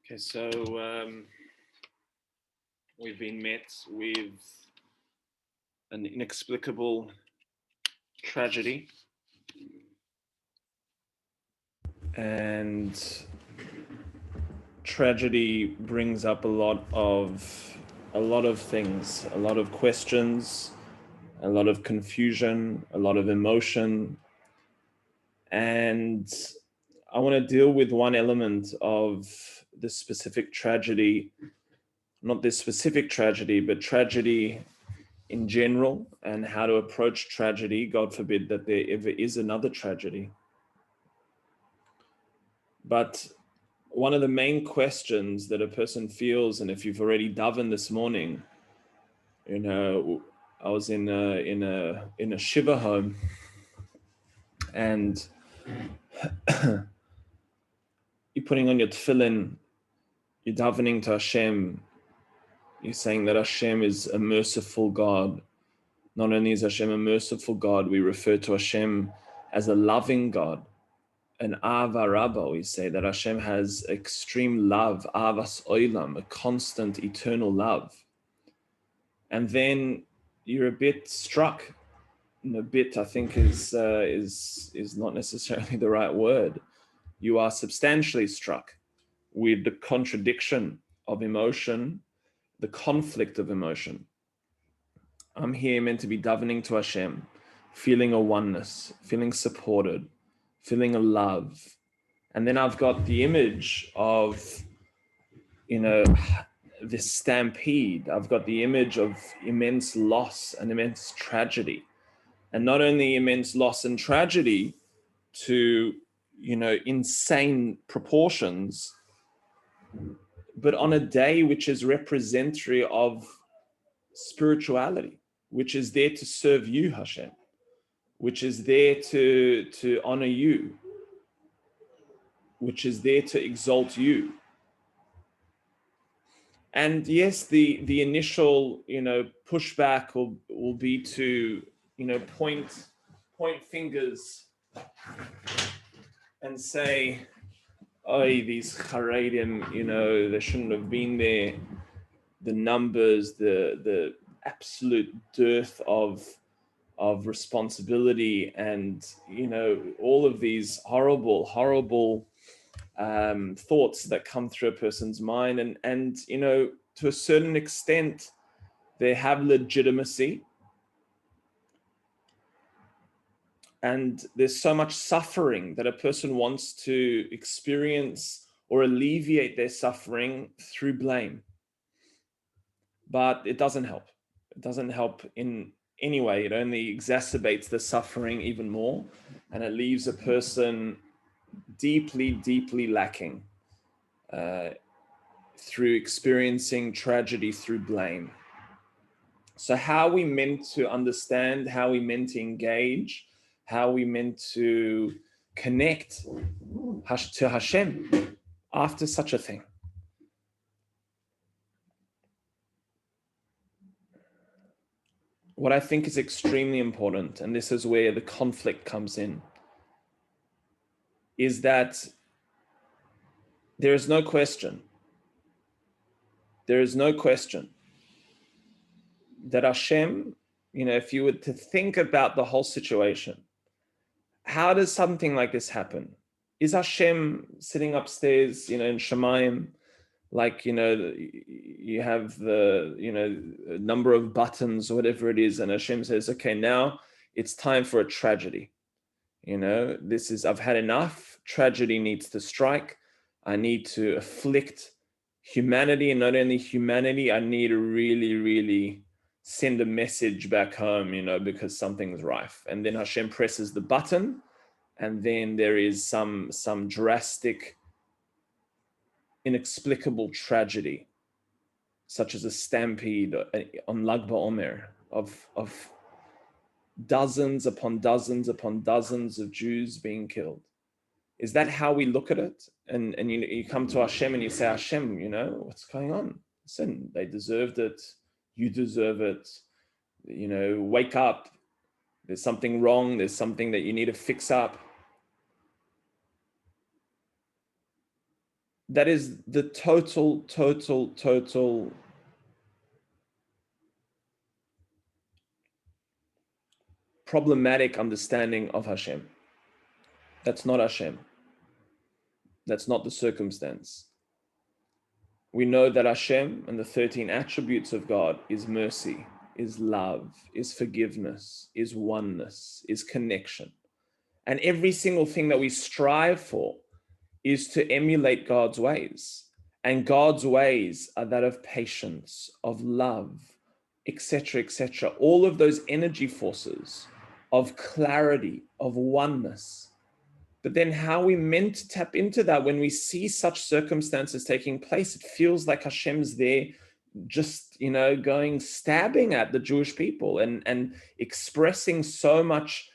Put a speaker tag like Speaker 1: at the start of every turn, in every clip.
Speaker 1: Okay, so we've been met with an inexplicable tragedy, and tragedy brings up a lot of things, a lot of questions, a lot of confusion, a lot of emotion, and I want to deal with one element of this specific tragedy, not this specific tragedy, but tragedy in general, and how to approach tragedy. God forbid that there ever is another tragedy. But one of the main questions that a person feels, and if you've already davened this morning, I was in a shiva home, and you're putting on your tefillin, you're davening to Hashem, you're saying that Hashem is a merciful God. Not only is Hashem a merciful God, we refer to Hashem as a loving God, an Ava Rabba. We say that Hashem has extreme love, Avas Oilam, a constant, eternal love. And then you're a bit struck. And a bit, I think, is not necessarily the right word. You are substantially struck with the contradiction of emotion, the conflict of emotion. I'm here meant to be davening to Hashem, feeling a oneness, feeling supported, feeling a love. And then I've got the image of, this stampede. I've got the image of immense loss and immense tragedy. And not only immense loss and tragedy to, insane proportions, but on a day which is representatory of spirituality, which is there to serve you, Hashem, which is there to honor you, which is there to exalt you. And yes, the initial, pushback will be to, point fingers and say, oh, these Haredim, they shouldn't have been there. The numbers, the absolute dearth of responsibility, and all of these horrible thoughts that come through a person's mind, and to a certain extent they have legitimacy, and there's so much suffering that a person wants to experience or alleviate their suffering through blame. But it doesn't help. It doesn't help in any way. It only exacerbates the suffering even more, and it leaves a person deeply lacking through experiencing tragedy through blame. So how are we meant to understand, how are we meant to engage, how are we meant to connect to Hashem after such a thing? What I think is extremely important, and this is where the conflict comes in, is that there is no question that Hashem, if you were to think about the whole situation, how does something like this happen? Is Hashem sitting upstairs, in Shemayim, like, you have the, number of buttons or whatever it is, and Hashem says, okay, now it's time for a tragedy. I've had enough. Tragedy needs to strike. I need to afflict humanity, and not only humanity, I need to really send a message back home, because something's rife. And then Hashem presses the button, and then there is some drastic, inexplicable tragedy, such as a stampede on Lag BaOmer of dozens upon dozens upon dozens of Jews being killed. Is that how we look at it? And you come to Hashem and you say, Hashem, what's going on? Listen, they deserved it. You deserve it. Wake up. There's something wrong. There's something that you need to fix up. That is the total problematic understanding of Hashem. That's not Hashem. That's not the circumstance. We know that Hashem and the 13 attributes of God is mercy, is love, is forgiveness, is oneness, is connection. And every single thing that we strive for is to emulate God's ways. And God's ways are that of patience, of love, etc., etc. All of those energy forces of clarity, of oneness. But then how are we meant to tap into that when we see such circumstances taking place? It feels like Hashem's there just, going stabbing at the Jewish people and expressing so much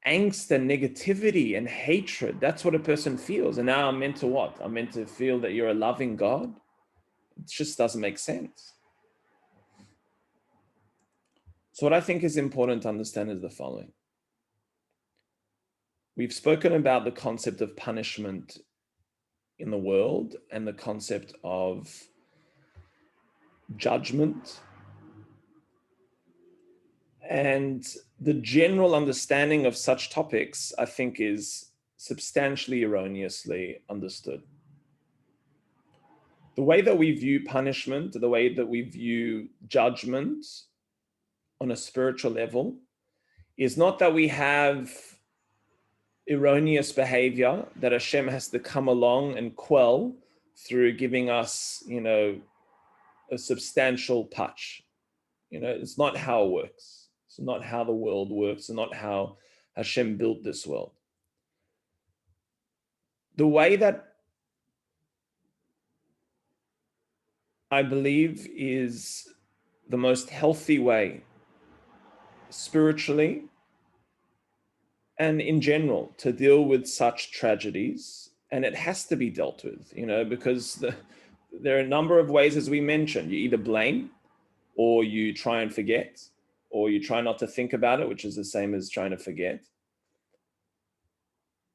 Speaker 1: angst and negativity and hatred. That's what a person feels. And now I'm meant to what? I'm meant to feel that you're a loving God? It just doesn't make sense. So what I think is important to understand is the following. We've spoken about the concept of punishment in the world and the concept of judgment. And the general understanding of such topics, I think, is substantially erroneously understood. The way that we view punishment, the way that we view judgment on a spiritual level, is not that we have erroneous behavior that Hashem has to come along and quell through giving us, a substantial touch. It's not how it works. It's not how the world works, and not how Hashem built this world. The way that I believe is the most healthy way spiritually and in general to deal with such tragedies, and it has to be dealt with, because there are a number of ways, as we mentioned. You either blame, or you try and forget, or you try not to think about it, which is the same as trying to forget,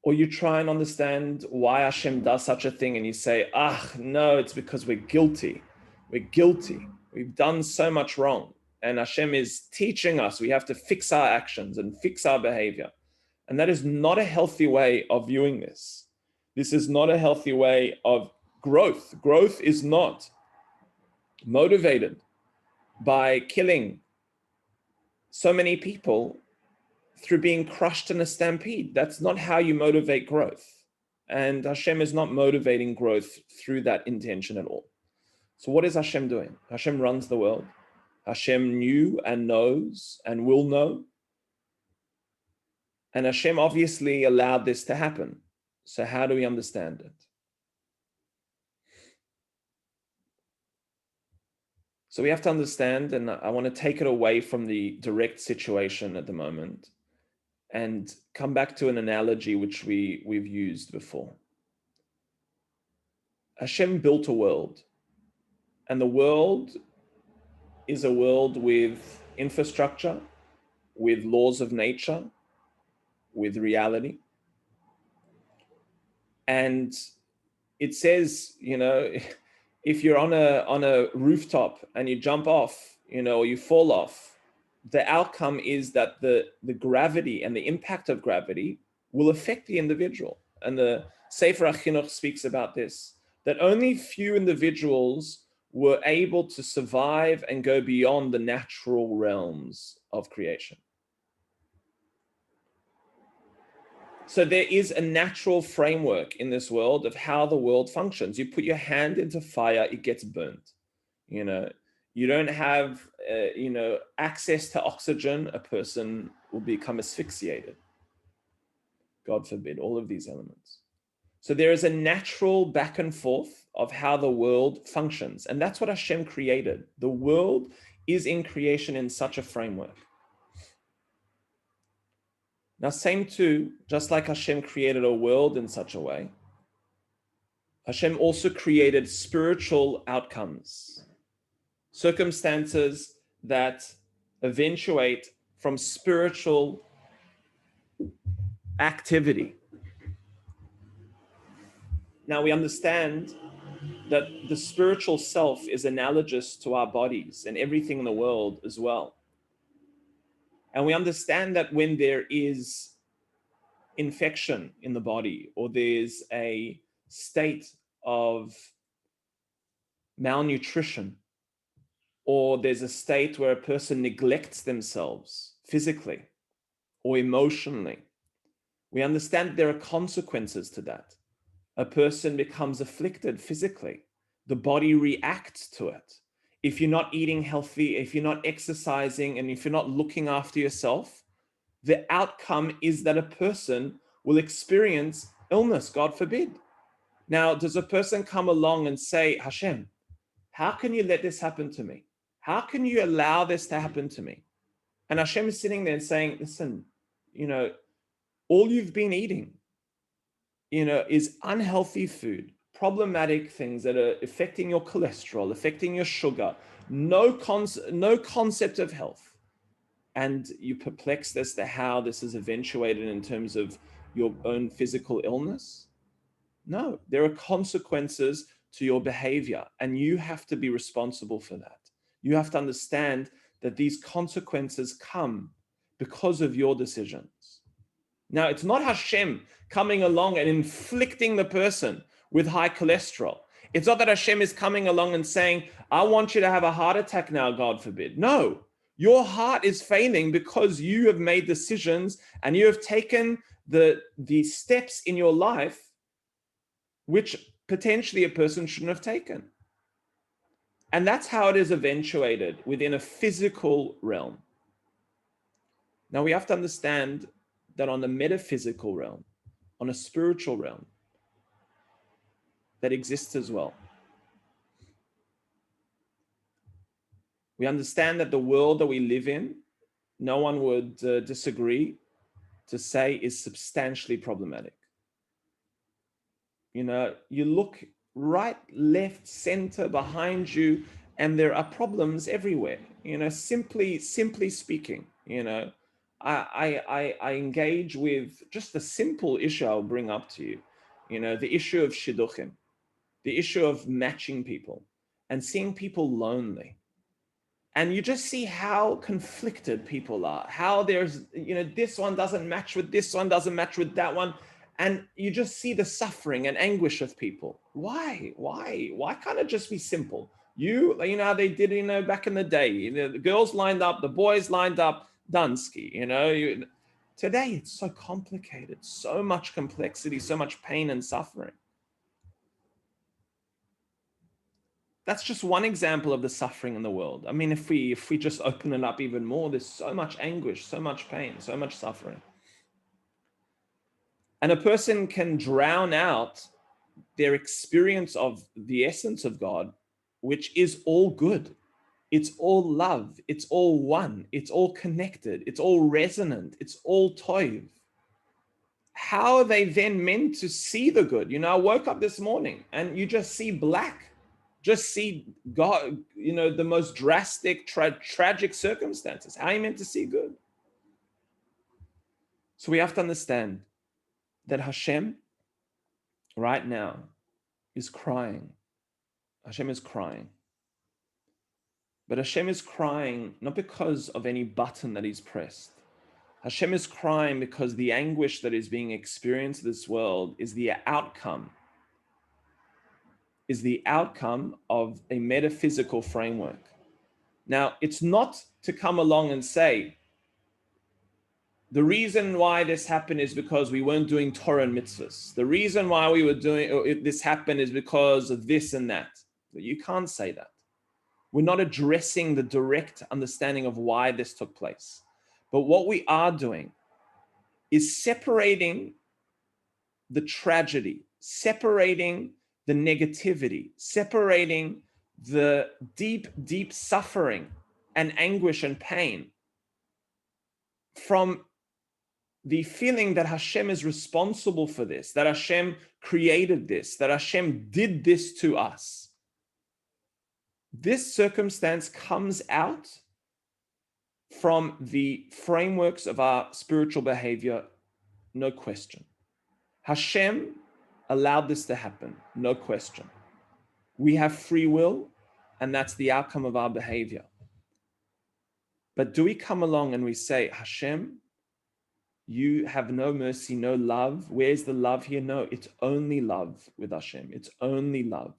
Speaker 1: or you try and understand why Hashem does such a thing, and you say, no, it's because we're guilty. We're guilty. We've done so much wrong, and Hashem is teaching us we have to fix our actions and fix our behavior. And that is not a healthy way of viewing this. This is not a healthy way of growth. Growth is not motivated by killing so many people through being crushed in a stampede. That's not how you motivate growth. And Hashem is not motivating growth through that intention at all. So what is Hashem doing? Hashem runs the world. Hashem knew and knows and will know. And Hashem obviously allowed this to happen. So how do we understand it? So we have to understand, and I want to take it away from the direct situation at the moment and come back to an analogy which we've used before. Hashem built a world, and the world is a world with infrastructure, with laws of nature, with reality. And it says, if you're on a rooftop and you jump off, or you fall off, the outcome is that the gravity and the impact of gravity will affect the individual. And the Sefer HaChinuch speaks about this, that only few individuals were able to survive and go beyond the natural realms of creation. So there is a natural framework in this world of how the world functions. You put your hand into fire, it gets burnt. You don't have, access to oxygen, a person will become asphyxiated. God forbid, all of these elements. So there is a natural back and forth of how the world functions. And that's what Hashem created. The world is in creation in such a framework. Now, same too, just like Hashem created a world in such a way, Hashem also created spiritual outcomes, circumstances that eventuate from spiritual activity. Now we understand that the spiritual self is analogous to our bodies and everything in the world as well. And we understand that when there is infection in the body, or there's a state of malnutrition, or there's a state where a person neglects themselves physically or emotionally, we understand there are consequences to that. A person becomes afflicted physically. The body reacts to it. If you're not eating healthy, if you're not exercising, and if you're not looking after yourself, the outcome is that a person will experience illness, God forbid. Now, does a person come along and say, Hashem, how can you let this happen to me? How can you allow this to happen to me? And Hashem is sitting there and saying, listen, all you've been eating, is unhealthy food, problematic things that are affecting your cholesterol, affecting your sugar, no concept of health. And you perplexed as to how this is eventuated in terms of your own physical illness? No, there are consequences to your behavior, and you have to be responsible for that. You have to understand that these consequences come because of your decisions. Now, it's not Hashem coming along and inflicting the person with high cholesterol. It's not that Hashem is coming along and saying, I want you to have a heart attack now, God forbid. No, your heart is failing because you have made decisions and you have taken the steps in your life which potentially a person shouldn't have taken. And that's how it is eventuated within a physical realm. Now we have to understand that on the metaphysical realm, on a spiritual realm, that exists as well. We understand that the world that we live in, no one would disagree to say is substantially problematic. You look right, left, center, behind you, and there are problems everywhere. Simply speaking, I engage with just a simple issue I'll bring up to you. The issue of shidduchim, the issue of matching people and seeing people lonely. And you just see how conflicted people are, how there's, this one doesn't match with this one, doesn't match with that one. And you just see the suffering and anguish of people. Why can't it just be simple? How they did, back in the day, the girls lined up, the boys lined up, Dunsky, today it's so complicated, so much complexity, so much pain and suffering. That's just one example of the suffering in the world. I mean, if we just open it up even more, there's so much anguish, so much pain, so much suffering. And a person can drown out their experience of the essence of God, which is all good. It's all love. It's all one. It's all connected. It's all resonant. It's all toiv. How are they then meant to see the good? I woke up this morning and you just see black. Just see God, the most drastic, tragic circumstances. How are you meant to see good? So we have to understand that Hashem right now is crying. Hashem is crying. But Hashem is crying not because of any button that he's pressed. Hashem is crying because the anguish that is being experienced in this world is the outcome of a metaphysical framework. Now, it's not to come along and say, the reason why this happened is because we weren't doing Torah and mitzvahs. The reason why we were doing this happened is because of this and that. You can't say that. We're not addressing the direct understanding of why this took place. But what we are doing is separating the tragedy, separating the negativity, separating the deep, deep suffering and anguish and pain from the feeling that Hashem is responsible for this, that Hashem created this, that Hashem did this to us. This circumstance comes out from the frameworks of our spiritual behavior, no question. Hashem allowed this to happen, no question. We have free will, and that's the outcome of our behavior. But do we come along and we say, Hashem, you have no mercy, no love? Where's the love here? No, it's only love with Hashem. It's only love.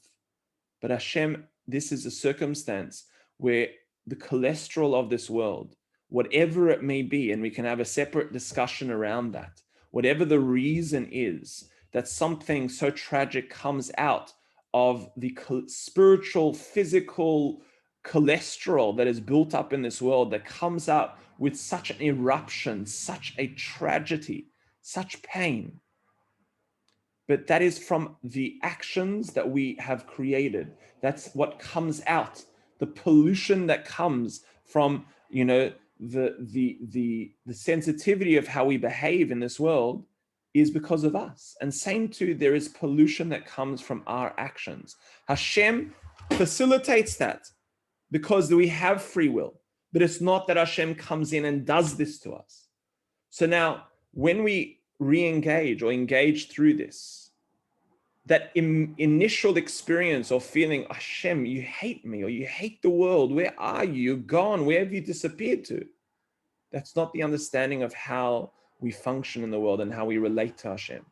Speaker 1: But Hashem, this is a circumstance where the cholesterol of this world, whatever it may be, and we can have a separate discussion around that, whatever the reason is that something so tragic comes out of the spiritual, physical cholesterol that is built up in this world, that comes out with such an eruption, such a tragedy, such pain. But that is from the actions that we have created. That's what comes out. The pollution that comes from, the sensitivity of how we behave in this world is because of us. And same too, there is pollution that comes from our actions. Hashem facilitates that because we have free will. But it's not that Hashem comes in and does this to us. So now, when we re-engage or engage through this, that initial experience of feeling, Hashem, you hate me, or you hate the world, where are you? You're gone, where have you disappeared to? That's not the understanding of how we function in the world and how we relate to Hashem.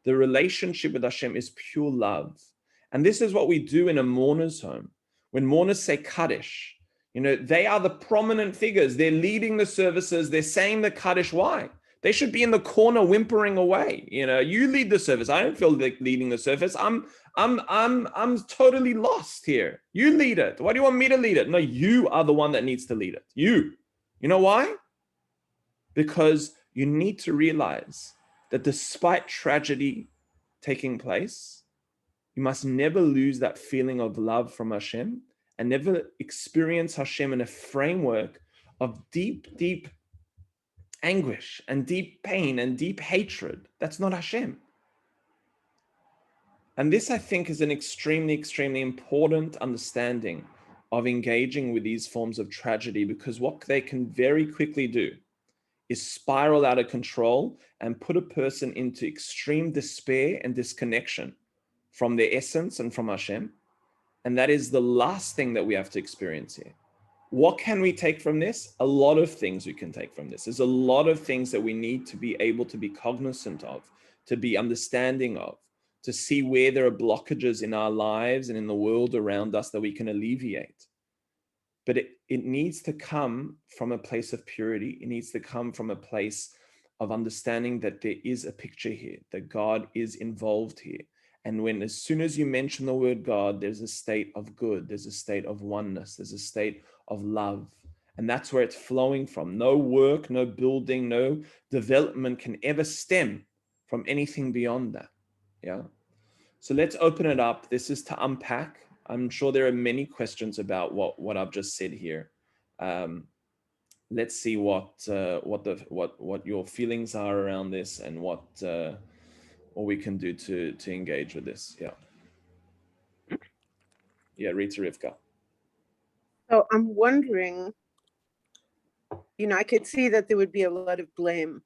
Speaker 1: The relationship with Hashem is pure love. And this is what we do in a mourner's home. When mourners say Kaddish, they are the prominent figures. They're leading the services. They're saying the Kaddish. Why? They should be in the corner whimpering away. You lead the service. I don't feel like leading the service. I'm totally lost here. You lead it. Why do you want me to lead it? No, you are the one that needs to lead it. You know why? Because you need to realize that despite tragedy taking place, you must never lose that feeling of love from Hashem, and never experience Hashem in a framework of deep, deep anguish and deep pain and deep hatred. That's not Hashem. And this, I think, is an extremely, extremely important understanding of engaging with these forms of tragedy, because what they can very quickly do is spiral out of control and put a person into extreme despair and disconnection from their essence and from Hashem. And that is the last thing that we have to experience here. What can we take from this? A lot of things we can take from this. There's a lot of things that we need to be able to be cognizant of, to be understanding of, to see where there are blockages in our lives and in the world around us that we can alleviate. But it needs to come from a place of purity. It needs to come from a place of understanding that there is a picture here, that God is involved here. And as soon as you mention the word God, there's a state of good, there's a state of oneness, there's a state of love. And that's where it's flowing from. No work, no building, no development can ever stem from anything beyond that. Yeah. So let's open it up. This is to unpack. I'm sure there are many questions about what I've just said here. Let's see what your feelings are around this, and what we can do to engage with this. Rita Rivka.
Speaker 2: So I'm wondering, I could see that there would be a lot of blame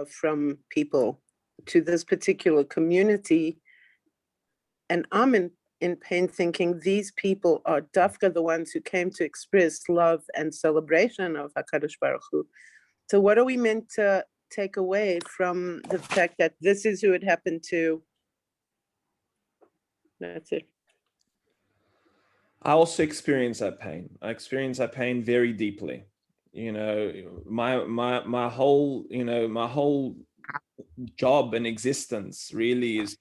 Speaker 2: from people to this particular community, and I'm in pain thinking these people are dafka the ones who came to express love and celebration of HaKadosh Baruch Hu. So what are we meant to take away from the fact that this is who it happened to? That's it.
Speaker 1: I also experience that pain. I experience that pain very deeply. My whole job and existence really is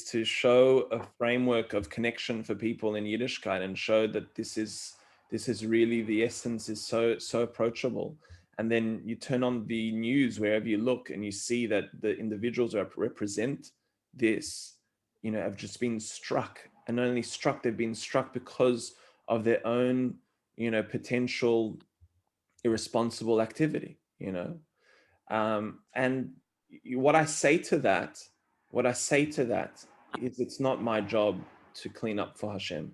Speaker 1: to show a framework of connection for people in Yiddishkeit, and show that this is really the essence, is so approachable. And then you turn on the news wherever you look, and you see that the individuals who represent this, have just been struck. And not only struck, they've been struck because of their own, potential irresponsible activity, and what I say to that is, it's not my job to clean up for Hashem.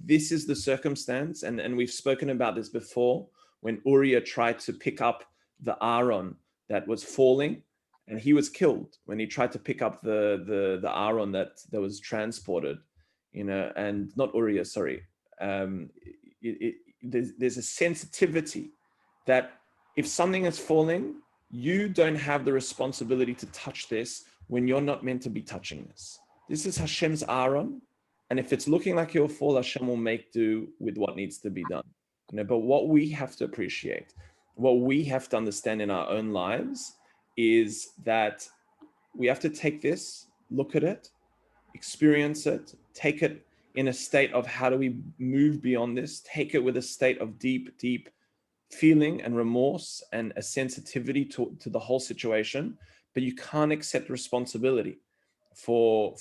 Speaker 1: This is the circumstance, and we've spoken about this before, when Uriah tried to pick up the Aaron that was falling, and he was killed when he tried to pick up the Aaron that was transported, and not Uriah, sorry. There's a sensitivity that if something is falling, you don't have the responsibility to touch this when you're not meant to be touching this. This is Hashem's Aaron, and if it's looking like he'll fall, Hashem will make do with what needs to be done. But what we have to appreciate, what we have to understand in our own lives is that we have to take this, look at it, experience it, take it in a state of how do we move beyond this, take it with a state of deep, deep feeling and remorse and a sensitivity to the whole situation. But you can't accept responsibility for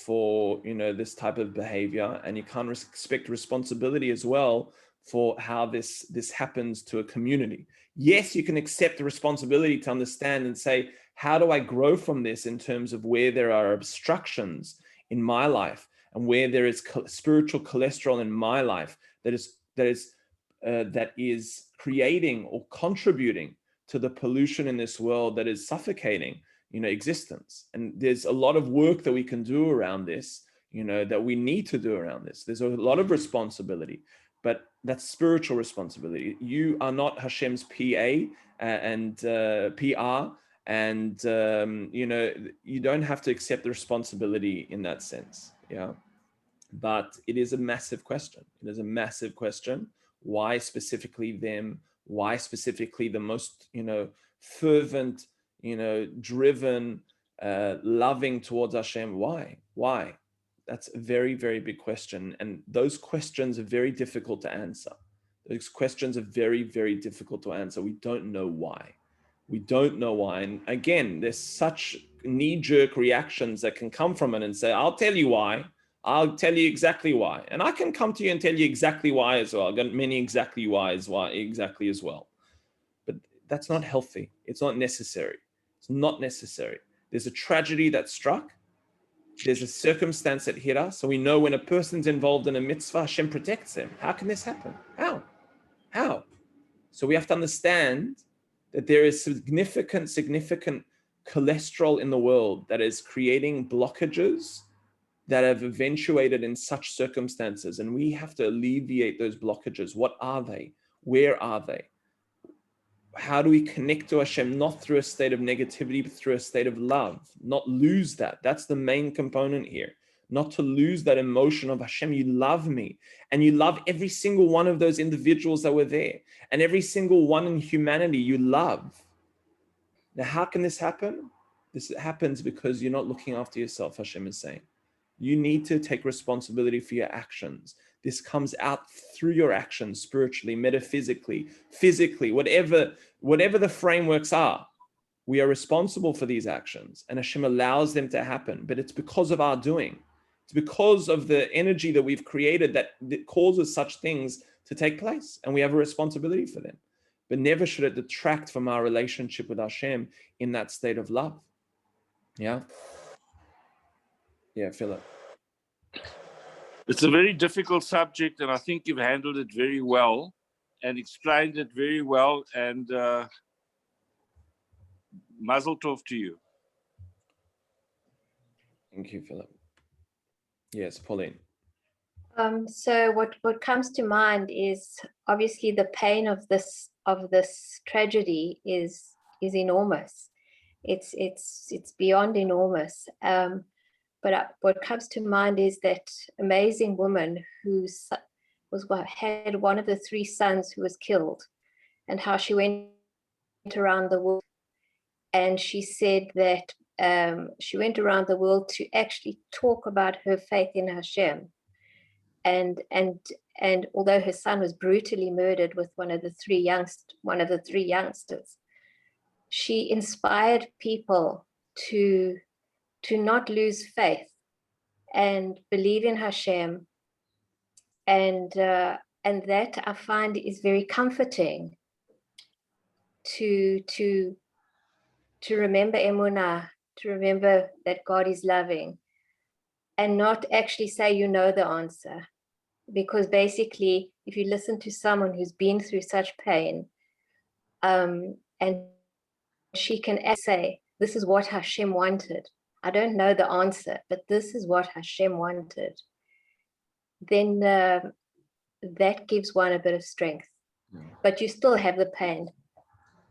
Speaker 1: this type of behavior, and you can't expect responsibility as well for how this happens to a community. Yes, you can accept the responsibility to understand and say, how do I grow from this in terms of where there are obstructions in my life and where there is spiritual cholesterol in my life that is creating or contributing to the pollution in this world that is suffocating existence. And there's a lot of work that we can do around this, that we need to do around this. There's a lot of responsibility, but that's spiritual responsibility. You are not Hashem's PA and PR, and you don't have to accept the responsibility in that sense. Yeah, but it is a massive question. It is a massive question. Why specifically them? Why specifically the most fervent, driven, loving towards Hashem? Why? That's a very, very big question. And those questions are very difficult to answer. Those questions are very, very difficult to answer. We don't know why. We don't know why. And again, there's such knee-jerk reactions that can come from it and say, I'll tell you why. I'll tell you exactly why. And I can come to you and tell you exactly why as well. I've got many exactly whys, why exactly as well. But that's not healthy. It's not necessary. It's not necessary. There's a tragedy that struck. There's a circumstance that hit us. So we know when a person's involved in a mitzvah, Hashem protects them. How can this happen? How? So we have to understand that there is significant cholesterol in the world that is creating blockages that have eventuated in such circumstances. And we have to alleviate those blockages. What are they? Where are they? How do we connect to Hashem, not through a state of negativity, but through a state of love? Not lose that. That's the main component here. Not to lose that emotion of Hashem, you love me. And you love every single one of those individuals that were there. And every single one in humanity you love. Now, how can this happen? This happens because you're not looking after yourself, Hashem is saying. You need to take responsibility for your actions. This comes out through your actions, spiritually, metaphysically, physically, whatever the frameworks are. We are responsible for these actions, and Hashem allows them to happen, but it's because of our doing. It's because of the energy that we've created that causes such things to take place, and we have a responsibility for them. But never should it detract from our relationship with Hashem in that state of love. Yeah, Philip.
Speaker 3: It's a very difficult subject, and I think you've handled it very well and explained it very well. And mazel tov to you.
Speaker 1: Thank you, Philip. Yes, Pauline.
Speaker 4: So what comes to mind is obviously the pain of this tragedy is enormous. It's beyond enormous. But what comes to mind is that amazing woman who had one of the 3 sons who was killed, and how she went around the world. And she said that she went around the world to actually talk about her faith in Hashem. And although her son was brutally murdered with one of the three youngsters, she inspired people to not lose faith and believe in Hashem, and that I find is very comforting. To remember emunah, to remember that God is loving, and not actually say you know the answer, because basically, if you listen to someone who's been through such pain, and she can say, this is what Hashem wanted. I don't know the answer, but this is what Hashem wanted. Then that gives one a bit of strength. But you still have the pain.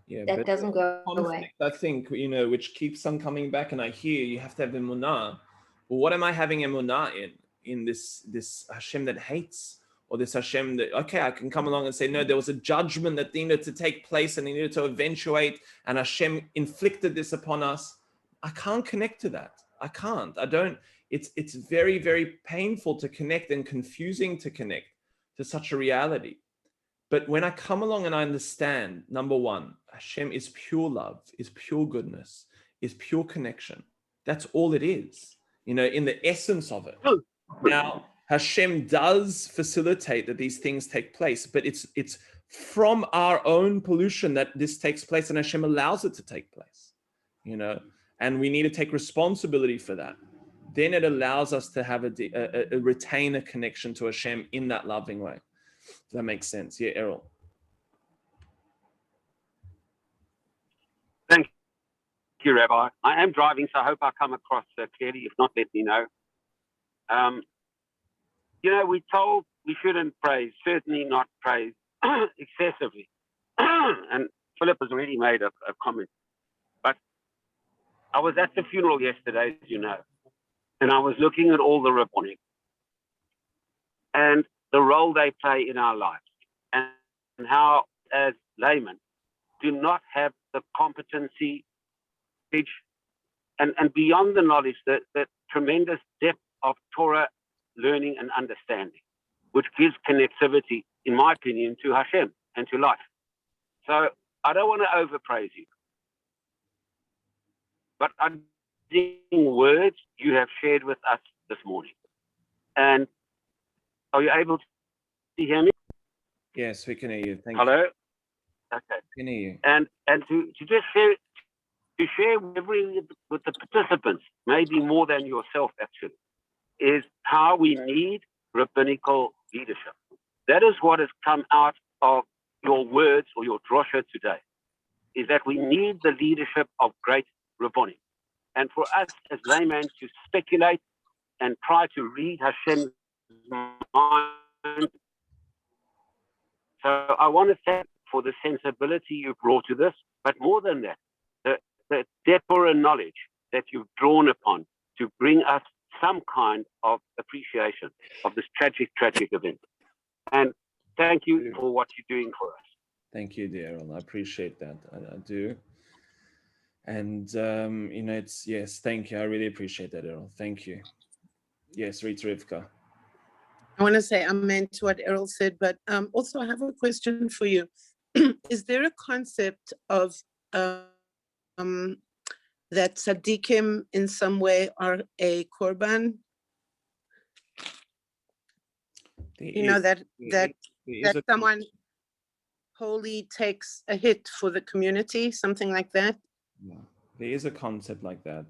Speaker 1: Yeah,
Speaker 4: That
Speaker 1: but
Speaker 4: doesn't go away.
Speaker 1: I think, which keeps on coming back, and I hear you have to have emunah. Well, what am I having emunah in this Hashem that hates, or this Hashem that, okay, I can come along and say, no, there was a judgment that needed to take place and it needed to eventuate, and Hashem inflicted this upon us. I can't connect to that. I can't. I don't. It's very, very painful to connect and confusing to connect to such a reality. But when I come along and I understand, number one, Hashem is pure love, is pure goodness, is pure connection. That's all it is, in the essence of it. Now, Hashem does facilitate that these things take place, but it's from our own pollution that this takes place, and Hashem allows it to take place, and we need to take responsibility for that. Then it allows us to have retain a connection to Hashem in that loving way. Does that make sense? Yeah, Errol.
Speaker 5: Thank you, Rabbi. I am driving, so I hope I come across clearly. If not, let me know. We're told we shouldn't praise, certainly not praise excessively. And Philip has already made a comment. But I was at the funeral yesterday, as you know, and I was looking at all the rabbinic and the role they play in our lives, and how, as laymen, do not have the competency and beyond the knowledge, the tremendous depth of Torah learning and understanding, which gives connectivity, in my opinion, to Hashem and to life. So I don't want to overpraise you, but I'm seeing words you have shared with us this morning. And are you able to hear me?
Speaker 1: Yes, we can hear you. Thank
Speaker 5: Hello?
Speaker 1: you.
Speaker 5: Okay.
Speaker 1: We can hear you.
Speaker 5: And to just share with the participants, maybe more than yourself actually, is how we need rabbinical leadership. That is what has come out of your words or your drosha today, is that we need the leadership of great rabbinic. And for us as laymen to speculate and try to read Hashem's mind. So I want to thank for the sensibility you brought to this, but more than that, the depth and knowledge that you've drawn upon to bring us some kind of appreciation of this tragic event. And thank you for what you're doing for us.
Speaker 1: Thank you, dear Errol. I appreciate that. I do. And, yes, thank you. I really appreciate that, Errol. Thank you. Yes, Rivka.
Speaker 2: I want to say amen to what Errol said, but also I have a question for you. Is there a concept of that tzaddikim in some way are a korban? That someone holy takes a hit for the community, something like that?
Speaker 1: Yeah, there is a concept like that,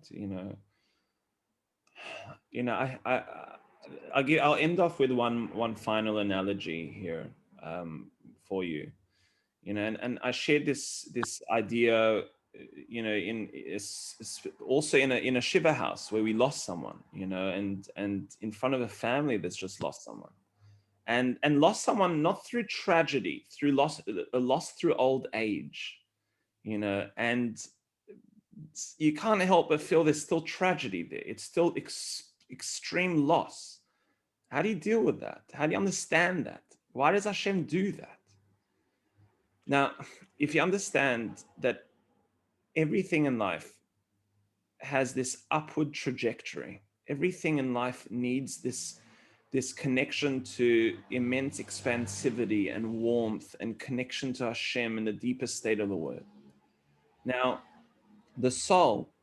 Speaker 1: I'll end off with one final analogy here for you, and I shared this idea, also in a shiva house where we lost someone, and in front of a family that's just lost someone, and lost someone not through tragedy, through loss through old age, and you can't help but feel there's still tragedy there. It's still extreme loss. How do you deal with that? How do you understand that? Why does Hashem do that? Now, if you understand that everything in life has this upward trajectory, everything in life needs this connection to immense expansivity and warmth and connection to Hashem in the deepest state of the word. Now, the soul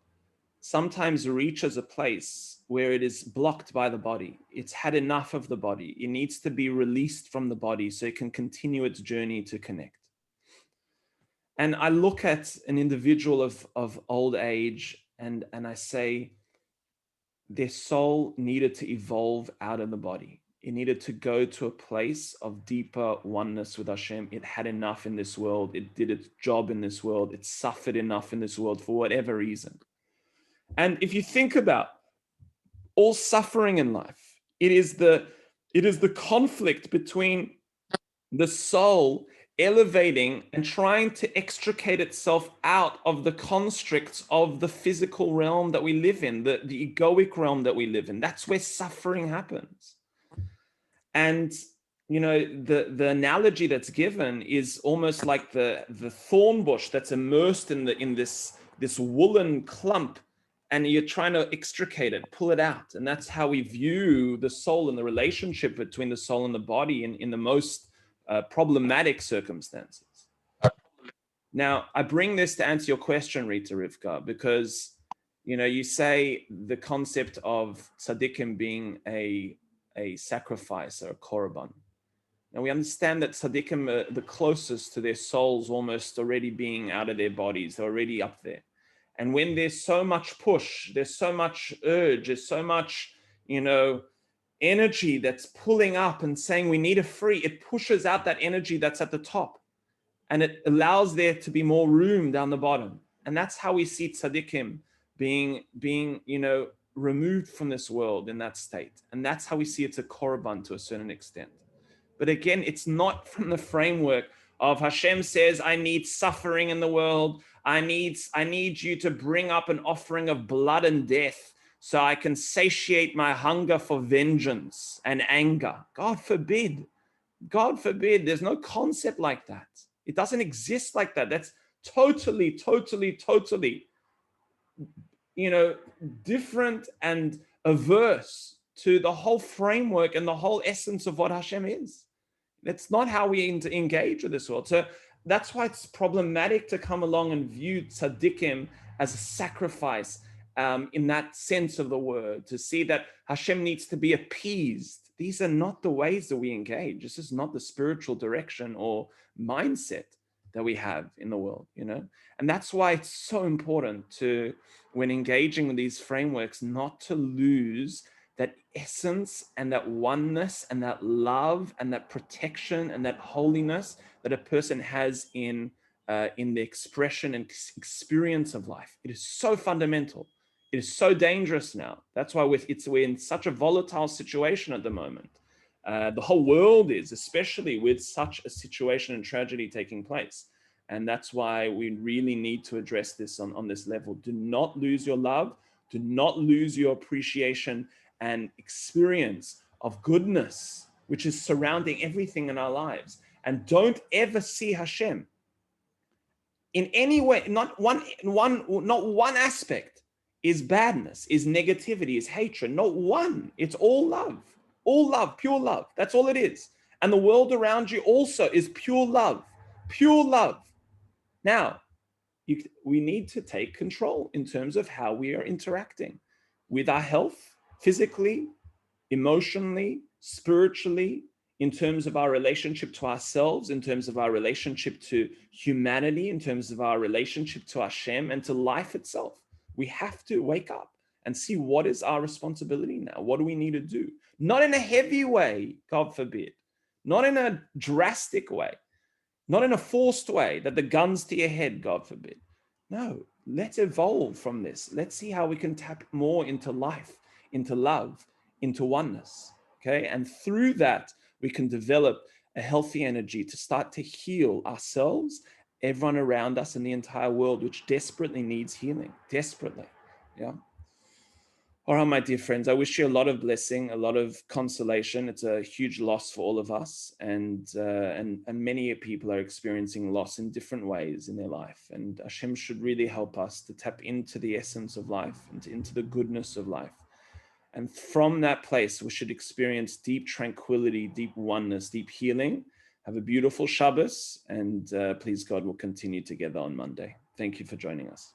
Speaker 1: sometimes reaches a place where it is blocked by the body. It's had enough of the body. It needs to be released from the body so it can continue its journey to connect. And I look at an individual of old age and I say, their soul needed to evolve out of the body. It needed to go to a place of deeper oneness with Hashem. It had enough in this world. It did its job in this world. It suffered enough in this world for whatever reason. And if you think about all suffering in life, it is the conflict between the soul elevating and trying to extricate itself out of the constricts of the physical realm that we live in, the egoic realm that we live in. That's where suffering happens. And you know, the analogy that's given is almost like the thorn bush that's immersed in this woolen clump, and you're trying to extricate it, pull it out. And that's how we view the soul and the relationship between the soul and the body in the most problematic circumstances. Now, I bring this to answer your question, Rita Rivka, because you know, you say the concept of tzaddikim being a sacrifice or a korban. Now we understand that tzaddikim are the closest to their souls almost already being out of their bodies. They're already up there. And when there's so much push, there's so much urge, there's so much, you know, energy that's pulling up and saying we need a free, it pushes out that energy that's at the top. And it allows there to be more room down the bottom. And that's how we see tzaddikim being, you know, removed from this world in that state. And that's how we see it's a korban to a certain extent. But again, it's not from the framework of Hashem says, I need suffering in the world. I need you to bring up an offering of blood and death so I can satiate my hunger for vengeance and anger. God forbid. God forbid. There's no concept like that. It doesn't exist like that. That's totally, you know, different and averse to the whole framework and the whole essence of what Hashem is. That's not how we engage with this world. So that's why it's problematic to come along and view tzaddikim as a sacrifice in that sense of the word, to see that Hashem needs to be appeased. These are not the ways that we engage. This is not the spiritual direction or mindset that we have in the world, you know? And that's why it's so important to, when engaging with these frameworks, not to lose that essence and that oneness and that love and that protection and that holiness that a person has in the expression and experience of life. It is so fundamental. It is so dangerous now. That's why we're in such a volatile situation at the moment. The whole world is, especially with such a situation and tragedy taking place. And that's why we really need to address this on this level. Do not lose your love. Do not lose your appreciation and experience of goodness, which is surrounding everything in our lives. And don't ever see Hashem in any way, not one aspect is badness, is negativity, is hatred. Not one. It's all love, pure love. That's all it is. And the world around you also is pure love, pure love. Now, we need to take control in terms of how we are interacting with our health, physically, emotionally, spiritually, in terms of our relationship to ourselves, in terms of our relationship to humanity, in terms of our relationship to Hashem and to life itself. We have to wake up and see what is our responsibility now. What do we need to do? Not in a heavy way, God forbid. Not in a drastic way. Not in a forced way that the gun's to your head, God forbid. No, let's evolve from this. Let's see how we can tap more into life, into love, into oneness, okay? And through that, we can develop a healthy energy to start to heal ourselves, everyone around us, and the entire world, which desperately needs healing, desperately, yeah? All right, my dear friends, I wish you a lot of blessing, a lot of consolation. It's a huge loss for all of us, and many people are experiencing loss in different ways in their life. And Hashem should really help us to tap into the essence of life and into the goodness of life. And from that place, we should experience deep tranquility, deep oneness, deep healing. Have a beautiful Shabbos, and please God, we'll continue together on Monday. Thank you for joining us.